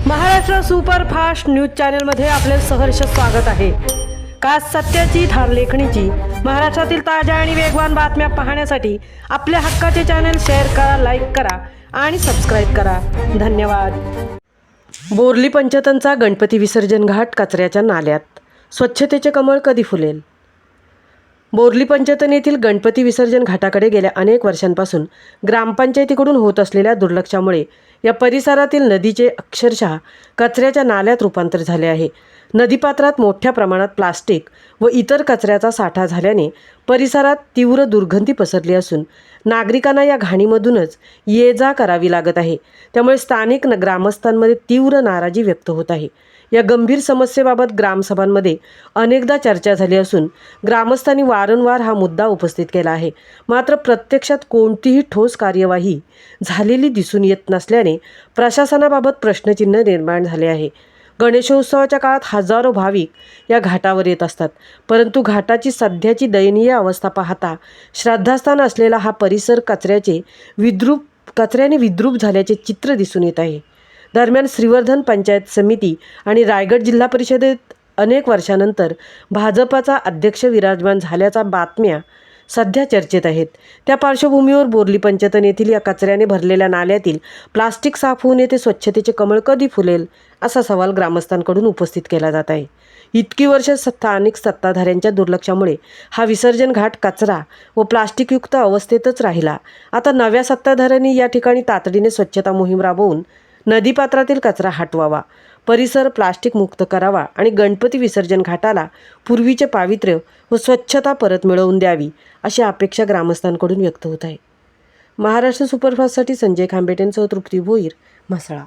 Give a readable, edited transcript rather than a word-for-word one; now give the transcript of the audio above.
Maharashtra superfast news चॅनलमध्ये आपले सहर्ष स्वागत आहे। खास सत्याची धार लेखणीची महाराष्ट्रातील ताज्या आणि वेगवान बातम्या पाहण्यासाठी आपल्या हक्काचे चॅनल शेअर करा, लाईक करा आणि सबस्क्राईब करा। धन्यवाद। बोर्ली पंचतनचा गणपती विसर्जन घाट कचऱ्याच्या नाल्यात, स्वच्छतेचे कमळ कधी फुलेल? बोर्ली पंचतन येथील गणपती विसर्जन घाटाकडे गेल्या अनेक वर्षांपासून ग्रामपंचायतीकडून होत असलेल्या दुर्लक्षामुळे या परिसरातील नदीचे अक्षरशः कचऱ्याच्या नाल्यात रूपांतर झाले आहे। नदीपात्रात मोठ्या प्रमाणात प्लास्टिक व इतर कचऱ्याचा साठा झाल्याने परिसरात तीव्र दुर्गंधी पसरली असून नागरिकांना या घाणीमधूनच ये जा करावी लागत आहे। त्यामुळे स्थानिक ग्रामस्थांमध्ये तीव्र नाराजी व्यक्त होत आहे। या गंभीर समस्येबाबत ग्रामसभांमध्ये अनेकदा चर्चा झाली असून ग्रामस्थांनी वारंवार हा मुद्दा उपस्थित केला आहे। मात्र प्रत्यक्षात कोणतीही ठोस कार्यवाही झालेली दिसून येत नसल्याने प्रशासनाबाबत प्रश्नचिन्ह निर्माण झाले आहे। गणेशोत्सवाच्या काळात हजारो भाविक या घाटावर येत असतात, परंतु घाटाची सध्याची दयनीय अवस्था पाहता श्रद्धास्थान असलेला हा परिसर कचऱ्याने विद्रूप झाल्याचे चित्र दिसून येत आहे। दरम्यान श्रीवर्धन पंचायत समिती आणि रायगड जिल्हा परिषदेत अनेक वर्षानंतर भाजपाचा अध्यक्ष विराजमान झाल्याच्या बातम्या सध्या चर्चेत आहेत। त्या पार्श्वभूमीवर बोर्ली पंचतन येथील या कचऱ्याने भरलेल्या नाल्यातील प्लास्टिक साफ होऊन येथे स्वच्छतेचे कमळ कधी फुलेल असा सवाल ग्रामस्थांकडून उपस्थित केला जात आहे। इतकी वर्ष स्थानिक सत्ताधाऱ्यांच्या दुर्लक्षामुळे हा विसर्जन घाट कचरा व प्लास्टिकयुक्त अवस्थेतच राहिला। आता नव्या सत्ताधाऱ्यांनी या ठिकाणी तातडीने स्वच्छता मोहीम राबवून नदीपात्रातील कचरा हटवावा, परिसर प्लास्टिक मुक्त करावा आणि गणपती विसर्जन घाटाला पूर्वीचे पावित्र्य व स्वच्छता परत मिळवून द्यावी अशी अपेक्षा ग्रामस्थांकडून व्यक्त होत आहे। महाराष्ट्र सुपरफास्टसाठी संजय खांबेटेंसह तृप्ती भोईर, म्हसळा।